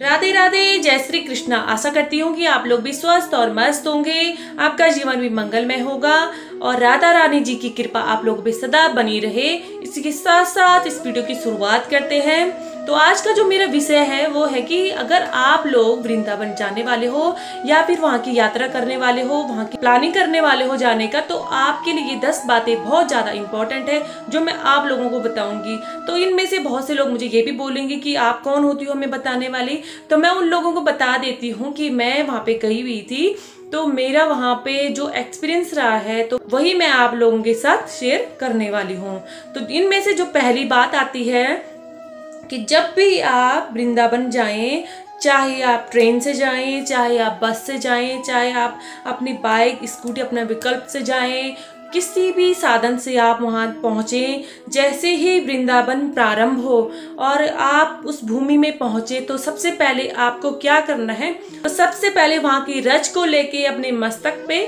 राधे राधे, जय श्री कृष्णा। आशा करती हूँ कि आप लोग भी स्वस्थ और मस्त होंगे, आपका जीवन भी मंगलमय होगा और राधा रानी जी की कृपा आप लोगों पे सदा बनी रहे। इसी के साथ साथ इस वीडियो की शुरुआत करते हैं। तो आज का जो मेरा विषय है वो है कि अगर आप लोग वृंदावन जाने वाले हो या फिर वहाँ की यात्रा करने वाले हो, वहाँ की प्लानिंग करने वाले हो जाने का, तो आपके लिए ये 10 बातें बहुत ज़्यादा इंपॉर्टेंट है जो मैं आप लोगों को बताऊंगी। तो इनमें से बहुत से लोग मुझे ये भी बोलेंगे कि आप कौन होती हो हमें बताने वाली। तो मैं उन लोगों को बता देती हूँ कि मैं वहाँ पे गई हुई थी, तो मेरा वहाँ पे जो एक्सपीरियंस रहा है तो वही मैं आप लोगों के साथ शेयर करने वाली हूँ। तो इनमें से जो पहली बात आती है कि जब भी आप वृंदावन जाएं, चाहे आप ट्रेन से जाएं, चाहे आप बस से जाएं, चाहे आप अपनी बाइक स्कूटी अपना विकल्प से जाएं, किसी भी साधन से आप वहाँ पहुँचें, जैसे ही वृंदावन प्रारंभ हो और आप उस भूमि में पहुँचे तो सबसे पहले आपको क्या करना है, तो सबसे पहले वहाँ की रज को लेके अपने मस्तक पे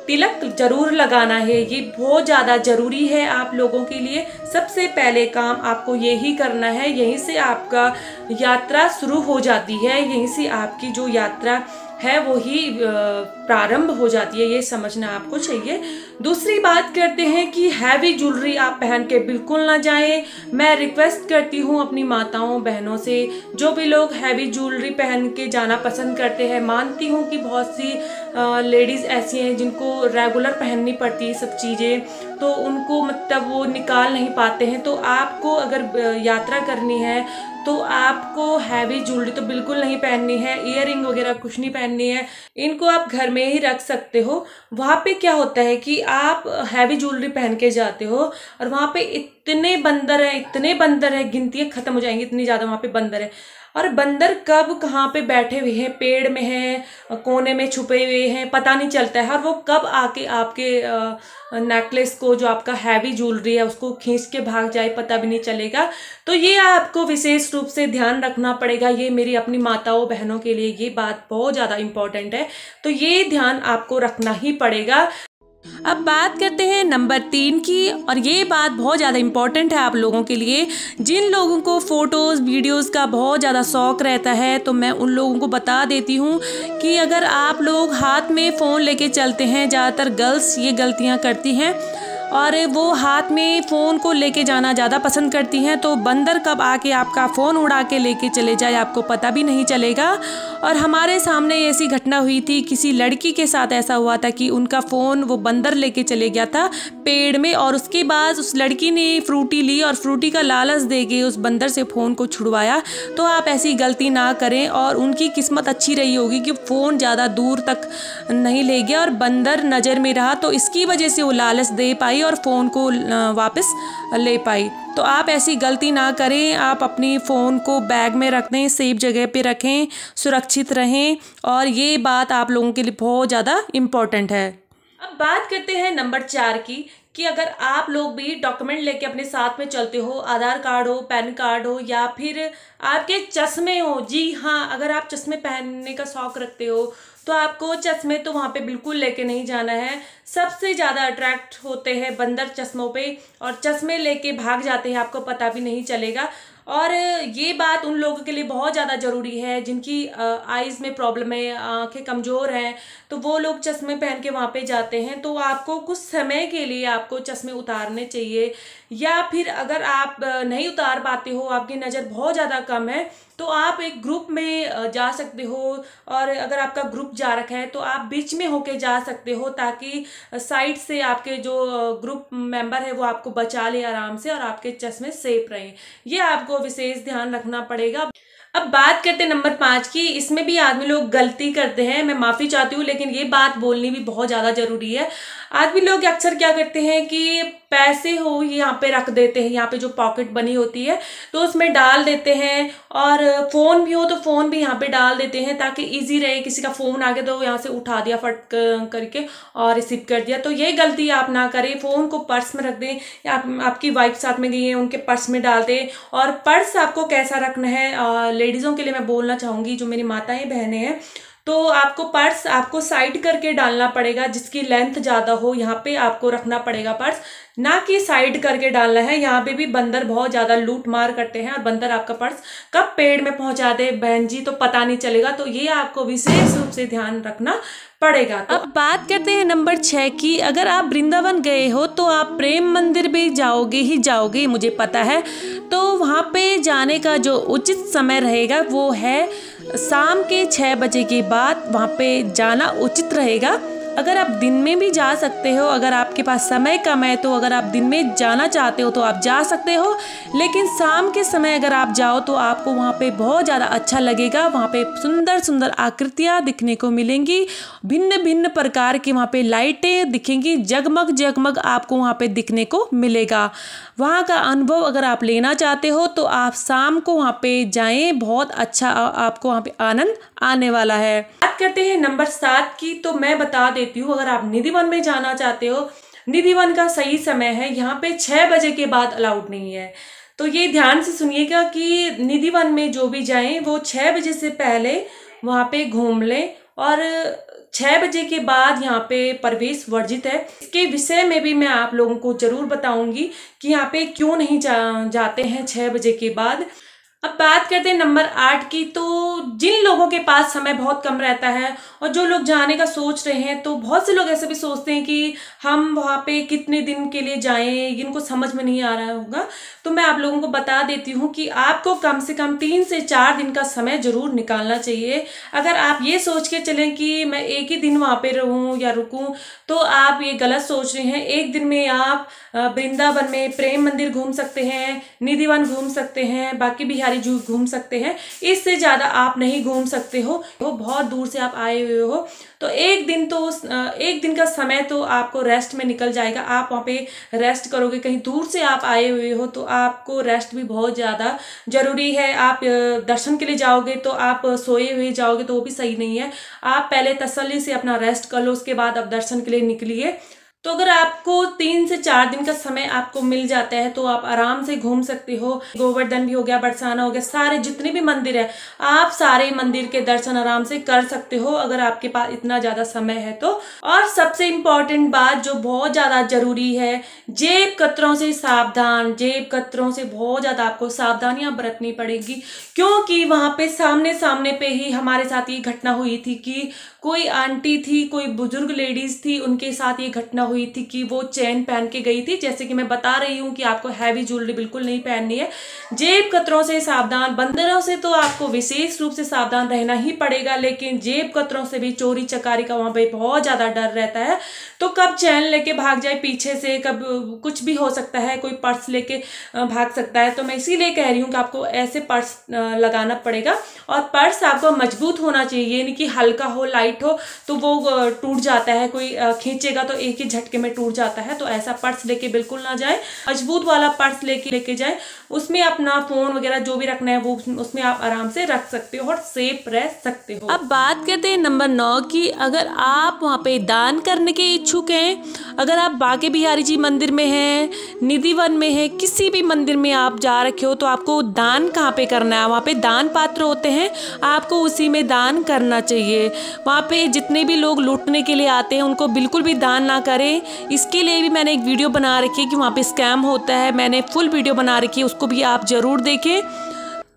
तिलक जरूर लगाना है। ये बहुत ज़्यादा ज़रूरी है आप लोगों के लिए। सबसे पहले काम आपको यही करना है, यहीं से आपका यात्रा शुरू हो जाती है, यहीं से आपकी जो यात्रा है वो ही प्रारंभ हो जाती है, ये समझना आपको चाहिए। दूसरी बात करते हैं कि हैवी ज्वेलरी आप पहन के बिल्कुल ना जाएं। मैं रिक्वेस्ट करती हूँ अपनी माताओं बहनों से, जो भी लोग हैवी ज्वेलरी पहन के जाना पसंद करते हैं, मानती हूँ कि बहुत सी लेडीज़ ऐसी हैं जिनको रेगुलर पहननी पड़ती है सब चीज़ें, तो उनको मतलब वो निकाल नहीं पाते हैं। तो आपको अगर यात्रा करनी है तो आपको हैवी ज्वेलरी तो बिल्कुल नहीं पहननी है, ईयरिंग वगैरह कुछ नहीं पहननी है, इनको आप घर में ही रख सकते हो। वहाँ पे क्या होता है कि आप हैवी ज्वेलरी पहन के जाते हो और वहाँ पे इतने बंदर हैं, गिनतियाँ खत्म हो जाएंगी, इतनी ज़्यादा वहाँ पे बंदर है। और बंदर कब कहाँ पे बैठे हुए हैं, पेड़ में हैं, कोने में छुपे हुए हैं, पता नहीं चलता है। और वो कब आके आपके नेकलेस को, जो आपका हैवी ज्वेलरी है, उसको खींच के भाग जाए, पता भी नहीं चलेगा। तो ये आपको विशेष रूप से ध्यान रखना पड़ेगा। ये मेरी अपनी माताओं बहनों के लिए ये बात बहुत ज़्यादा इम्पोर्टेंट है, तो ये ध्यान आपको रखना ही पड़ेगा। अब बात करते हैं नंबर 3 की, और ये बात बहुत ज़्यादा इम्पॉर्टेंट है आप लोगों के लिए। जिन लोगों को फ़ोटोज़ वीडियोज़ का बहुत ज़्यादा शौक़ रहता है, तो मैं उन लोगों को बता देती हूँ कि अगर आप लोग हाथ में फ़ोन लेके चलते हैं, ज़्यादातर गर्ल्स ये गलतियाँ करती हैं और वो हाथ में फ़ोन को लेके जाना ज़्यादा पसंद करती हैं, तो बंदर कब आके आपका फ़ोन उड़ा के लेके चले जाए आपको पता भी नहीं चलेगा। और हमारे सामने ऐसी घटना हुई थी, किसी लड़की के साथ ऐसा हुआ था कि उनका फ़ोन वो बंदर लेके चले गया था पेड़ में, और उसके बाद उस लड़की ने फ्रूटी ली और फ्रूटी का लालच दे के उस बंदर से फ़ोन को छुड़वाया। तो आप ऐसी गलती ना करें, और उनकी किस्मत अच्छी रही होगी कि फ़ोन ज़्यादा दूर तक नहीं ले गया और बंदर नज़र में रहा, तो इसकी वजह से वो लालच दे पाई और फ़ोन को वापस ले पाई। तो आप ऐसी गलती ना करें, आप अपनी फ़ोन को बैग में रख दें, सेफ जगह पे रखें, सुरक्षित रहें, और ये बात आप लोगों के लिए बहुत ज़्यादा इम्पॉर्टेंट है। अब बात करते हैं नंबर 4 की, कि अगर आप लोग भी डॉक्यूमेंट लेके अपने साथ में चलते हो, आधार कार्ड हो, पैन कार्ड हो, या फिर आपके चश्मे हो। जी हाँ, अगर आप चश्मे पहनने का शौक़ रखते हो तो आपको चश्मे तो वहाँ पे बिल्कुल लेके नहीं जाना है। सबसे ज़्यादा अट्रैक्ट होते हैं बंदर चश्मों पे, और चश्मे लेके भाग जाते हैं, आपको पता भी नहीं चलेगा। और ये बात उन लोगों के लिए बहुत ज़्यादा ज़रूरी है जिनकी आइज़ में प्रॉब्लम है, आंखें कमज़ोर हैं, तो वो लोग चश्मे पहन के वहाँ पे जाते हैं। तो आपको कुछ समय के लिए आपको चश्मे उतारने चाहिए, या फिर अगर आप नहीं उतार पाते हो, आपकी नज़र बहुत ज़्यादा कम है, तो आप एक ग्रुप में जा सकते हो। और अगर आपका ग्रुप जा रखा है तो आप बीच में होके जा सकते हो, ताकि साइड से आपके जो ग्रुप मेंबर है वो आपको बचा ले आराम से और आपके चश्मे सेफ रहें। ये आपको विशेष ध्यान रखना पड़ेगा। अब बात करते हैं नंबर 5 की। इसमें भी आदमी लोग गलती करते हैं, मैं माफ़ी चाहती हूँ, लेकिन ये बात बोलनी भी बहुत ज़्यादा ज़रूरी है। आदमी लोग अक्सर क्या करते हैं कि पैसे हो यहाँ पे रख देते हैं, यहाँ पे जो पॉकेट बनी होती है तो उसमें डाल देते हैं, और फ़ोन भी हो तो फ़ोन भी यहाँ पे डाल देते हैं, ताकि इजी रहे। किसी का फ़ोन आ गया तो यहाँ से उठा दिया फट करके और रिसीव कर दिया। तो ये गलती आप ना करें, फ़ोन को पर्स में रख दें, या आपकी वाइफ साथ में गई है उनके पर्स में डाल दें। और पर्स आपको कैसा रखना है, लेडीज़ों के लिए मैं बोलना चाहूँगी, जो मेरी माताएँ बहनें हैं, तो आपको पर्स आपको साइड करके डालना पड़ेगा, जिसकी लेंथ ज़्यादा हो यहाँ पे आपको रखना पड़ेगा पर्स, ना कि साइड करके डालना है। यहाँ पे भी बंदर बहुत ज़्यादा लूट मार करते हैं और बंदर आपका पर्स कब पेड़ में पहुंचा दे बहन जी तो पता नहीं चलेगा, तो ये आपको विशेष रूप से ध्यान रखना पड़ेगा। तो अब बात करते हैं नंबर 6 की। अगर आप वृंदावन गए हो तो आप प्रेम मंदिर भी जाओगे ही जाओगे, मुझे पता है। तो वहाँ पे जाने का जो उचित समय रहेगा वो है शाम के 6 बजे के बाद वहाँ पे जाना उचित रहेगा। अगर आप दिन में भी जा सकते हो, अगर आपके पास समय कम है तो अगर आप दिन में जाना चाहते हो तो आप जा सकते हो, लेकिन शाम के समय अगर आप जाओ तो आपको वहाँ पे बहुत ज़्यादा अच्छा लगेगा। वहाँ पे सुंदर सुंदर आकृतियाँ दिखने को मिलेंगी, भिन्न भिन्न प्रकार की वहाँ पे लाइटें दिखेंगी, जगमग जगमग आपको वहाँ पे दिखने को मिलेगा। वहाँ का अनुभव अगर आप लेना चाहते हो तो आप शाम को वहाँ पे जाएं, बहुत अच्छा आपको वहाँ पे आनंद आने वाला है। बात करते हैं नंबर 7 की। तो मैं बता देती हूँ, अगर आप निधि वन में जाना चाहते हो, निधि वन का सही समय है यहाँ पे 6 बजे के बाद अलाउड नहीं है। तो ये ध्यान से सुनिएगा कि निधि वन में जो भी जाएं वो 6 बजे से पहले वहाँ पे घूम लें और 6 बजे के बाद यहाँ पे प्रवेश वर्जित है। इसके विषय में भी मैं आप लोगों को जरूर बताऊंगी कि यहाँ पे क्यों नहीं जाते हैं 6 बजे के बाद। अब बात करते हैं नंबर 8 की। तो जिन लोगों के पास समय बहुत कम रहता है और जो लोग जाने का सोच रहे हैं, तो बहुत से लोग ऐसे भी सोचते हैं कि हम वहाँ पे कितने दिन के लिए जाएं, इनको समझ में नहीं आ रहा होगा। तो मैं आप लोगों को बता देती हूँ कि आपको कम से कम 3 से 4 दिन का समय जरूर निकालना चाहिए। अगर आप ये सोच के चलें कि मैं एक ही दिन वहाँ पे रहूँ या रुकूँ, तो आप ये गलत सोच रहे हैं। एक दिन में आप वृंदावन में प्रेम मंदिर घूम सकते हैं, निधि वन घूम सकते हैं, बाकी बिहारी जू घूम सकते हैं, इससे ज़्यादा आप नहीं घूम सकते हो। वो बहुत दूर से आप आए हुए हो, तो एक दिन का समय तो आपको रेस्ट में निकल जाएगा। आप वहाँ पे रेस्ट करोगे, कहीं दूर से आप आए हुए हो तो आपको रेस्ट भी बहुत ज़्यादा ज़रूरी है। आप दर्शन के लिए जाओगे तो आप सोए हुए जाओगे तो वो भी सही नहीं है। आप पहले तसल्ली से अपना रेस्ट कर लो, उसके बाद आप दर्शन के लिए निकलिए। तो अगर आपको 3 से 4 दिन का समय आपको मिल जाता है तो आप आराम से घूम सकते हो। गोवर्धन भी हो गया, बरसाना हो गया, सारे जितने भी मंदिर है आप सारे मंदिर के दर्शन आराम से कर सकते हो अगर आपके पास इतना ज्यादा समय है तो। और सबसे इम्पोर्टेंट बात जो बहुत ज्यादा जरूरी है, जेब कतरों से सावधान। जेब कतरों से बहुत ज्यादा आपको सावधानियां बरतनी पड़ेगी, क्योंकि वहां पे सामने पे ही हमारे साथ ये घटना हुई थी कि कोई आंटी थी, कोई बुजुर्ग लेडीज थी, उनके साथ ये घटना हुई थी कि वो चेन पहन के गई थी। जैसे कि मैं बता रही हूँ कि आपको हैवी ज्वेलरी बिल्कुल नहीं पहननी है। जेब कतरों से सावधान। बंदरों से तो आपको विशेष रूप से सावधान रहना ही पड़ेगा, लेकिन जेब कतरों से भी चोरी चकारी का वहां पे बहुत ज्यादा डर रहता है। तो कब चैन लेके भाग जाए पीछे से, कब कुछ भी हो सकता है, कोई पर्स लेके भाग सकता है। तो मैं इसीलिए कह रही हूँ कि आपको ऐसे पर्स लगाना पड़ेगा और पर्स आपको मजबूत होना चाहिए, ये नहीं कि हल्का हो, लाइट हो तो वो टूट जाता है, कोई खींचेगा तो एक ही झटके में टूट जाता है। तो ऐसा पर्स लेके बिल्कुल ना जाए, मजबूत वाला पर्स लेके जाए। उसमें अपना फोन वगैरह जो भी रखना है वो उसमें आप आराम से रख सकते हो और सेफ रह सकते हो। अब बात करते हैं नंबर 9 की। अगर आप वहाँ पे दान करने के इच्छुक हैं, अगर आप बांके बिहारी जी मंदिर में हैं, निधि वन में है, किसी भी मंदिर में आप जा रखे हो, तो आपको दान कहाँ पे करना है, वहाँ पे दान पात्र होते हैं, आपको उसी में दान करना चाहिए। वहाँ पे जितने भी लोग लूटने के लिए आते हैं उनको बिल्कुल भी दान ना करें। इसके लिए भी मैंने एक वीडियो बना रखी है कि वहाँ पे स्कैम होता है, मैंने फुल वीडियो बना रखी है, उसको भी आप ज़रूर देखें।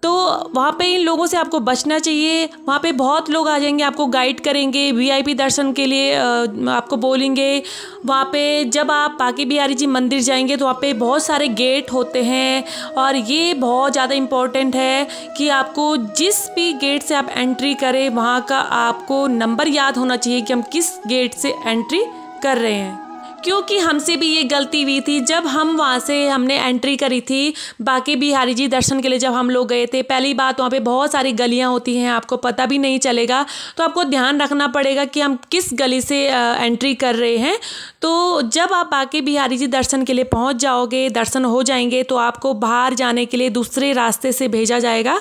तो वहाँ पे इन लोगों से आपको बचना चाहिए। वहाँ पे बहुत लोग आ जाएंगे, आपको गाइड करेंगे, वीआईपी दर्शन के लिए आपको बोलेंगे। वहाँ पे जब आप बांके बिहारी जी मंदिर जाएंगे तो वहाँ पे बहुत सारे गेट होते हैं और ये बहुत ज़्यादा इम्पोर्टेंट है कि आपको जिस भी गेट से आप एंट्री करें वहाँ का आपको नंबर याद होना चाहिए कि हम किस गेट से एंट्री कर रहे हैं। क्योंकि हमसे भी ये गलती हुई थी, जब हम वहाँ से हमने एंट्री करी थी बांके बिहारी जी दर्शन के लिए, जब हम लोग गए थे। पहली बात, वहाँ पे बहुत सारी गलियाँ होती हैं, आपको पता भी नहीं चलेगा, तो आपको ध्यान रखना पड़ेगा कि हम किस गली से एंट्री कर रहे हैं। तो जब आप बांके बिहारी जी दर्शन के लिए पहुँच जाओगे, दर्शन हो जाएंगे, तो आपको बाहर जाने के लिए दूसरे रास्ते से भेजा जाएगा।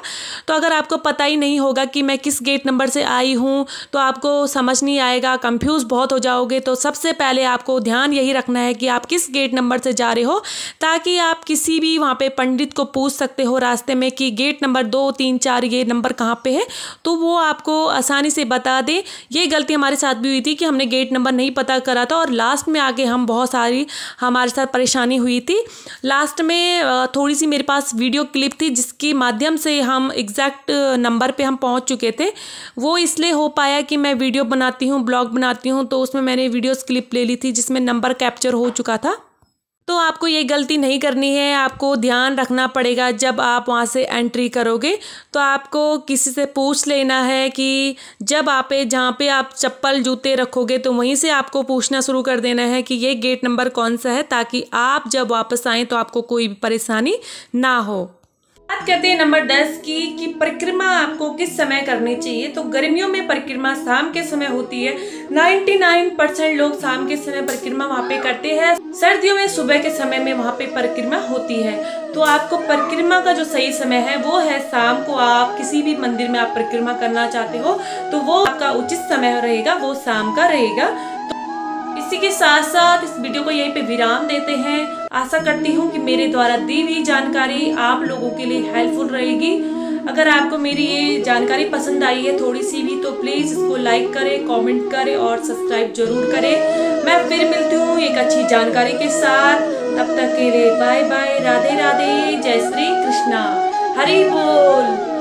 तो अगर आपको पता ही नहीं होगा कि मैं किस गेट नंबर से आई हूँ तो आपको समझ नहीं आएगा, कंफ्यूज बहुत हो जाओगे। तो सबसे पहले आपको ध्यान यही रखना है कि आप किस गेट नंबर से जा रहे हो, ताकि आप किसी भी वहाँ पे पंडित को पूछ सकते हो रास्ते में कि गेट नंबर 2, 3, 4 ये नंबर कहाँ पे है, तो वो आपको आसानी से बता दे। ये गलती हमारे साथ भी हुई थी कि हमने गेट नंबर नहीं पता करा था और लास्ट में आके हम बहुत सारी हमारे साथ परेशानी हुई थी। लास्ट में थोड़ी सी मेरे पास वीडियो क्लिप थी जिसके माध्यम से हम एग्जैक्ट नंबर पे हम पहुंच चुके थे। वो इसलिए हो पाया कि मैं वीडियो बनाती हूँ, ब्लॉग बनाती हूँ, तो उसमें मैंने वीडियोस क्लिप ले ली थी जिसमें नंबर कैप्चर हो चुका था। तो आपको ये गलती नहीं करनी है। आपको ध्यान रखना पड़ेगा जब आप वहाँ से एंट्री करोगे, तो आपको किसी से पूछ लेना है कि जब आप जहाँ पे आप चप्पल जूते रखोगे तो वहीं से आपको पूछना शुरू कर देना है कि ये गेट नंबर कौन सा है, ताकि आप जब वापस आएँ तो आपको कोई भी परेशानी ना हो। बात करते हैं नंबर 10 की कि परिक्रमा आपको किस समय करनी चाहिए। तो गर्मियों में परिक्रमा शाम के समय होती है। 99% लोग शाम के समय परिक्रमा वहाँ पे करते हैं। सर्दियों में सुबह के समय में वहाँ पे परिक्रमा होती है। तो आपको परिक्रमा का जो सही समय है वो है शाम को। आप किसी भी मंदिर में आप परिक्रमा करना चाहते हो तो वो आपका उचित समय रहेगा, वो शाम का रहेगा। इसी के साथ साथ इस वीडियो को यहीं पे विराम देते हैं। आशा करती हूँ कि मेरे द्वारा दी हुई जानकारी आप लोगों के लिए हेल्पफुल रहेगी। अगर आपको मेरी ये जानकारी पसंद आई है थोड़ी सी भी, तो प्लीज़ इसको लाइक करें, कमेंट करें और सब्सक्राइब जरूर करें। मैं फिर मिलती हूँ एक अच्छी जानकारी के साथ। तब तक के लिए बाय बाय, राधे राधे, जय श्री कृष्णा, हरि बोल।